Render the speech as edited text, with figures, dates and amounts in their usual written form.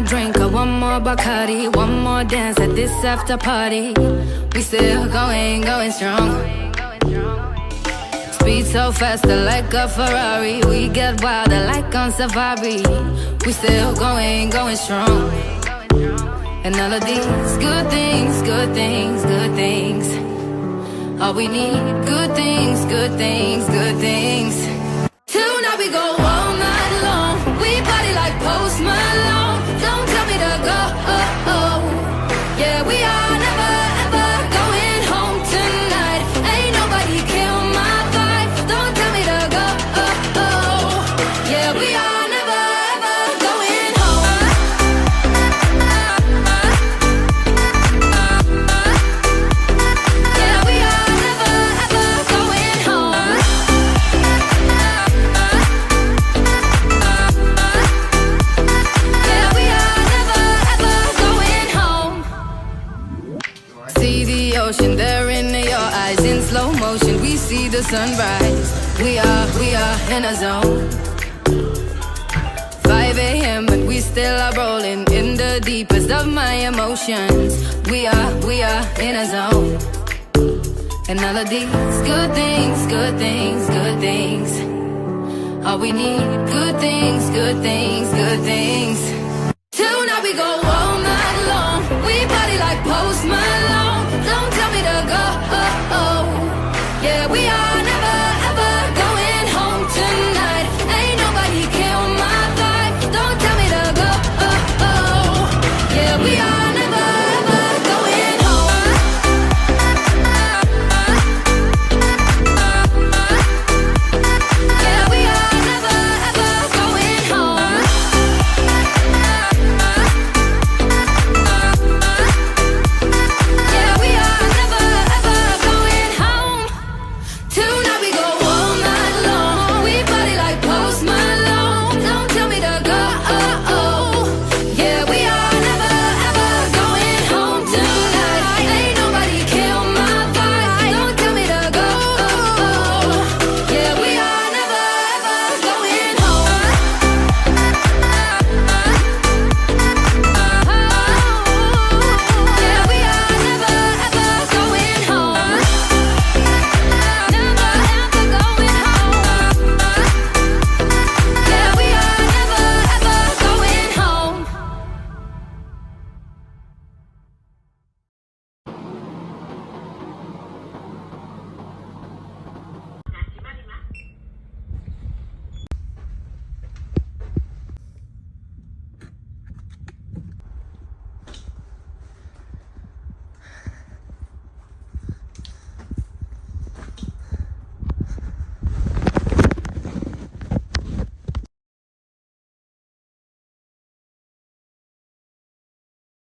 more drink, or one more Bacardi, one more dance at this after party. We still going strong. Speed so faster like a Ferrari. We get wilder like on safari. We still going strong. And all of these good things, good things, good things. All we need, good things, good things, good things. Tonight we go all night long. We party like Post Malone. Don't tell me to go. Yeah, we are never ever going home tonight. Ain't nobody kill my vibe. Don't tell me to go. Yeah, we are never ever going home. Yeah, we are never ever going home. Yeah, we are never ever going home. See the ocean there in your eyes in slow motion. We see the sunrise. We are in a zone. 5 a.m. and we still are rolling in the deepest of my emotions. We are in a zone. And all of these good things, good things, good things. All we need, good things, good things, good things.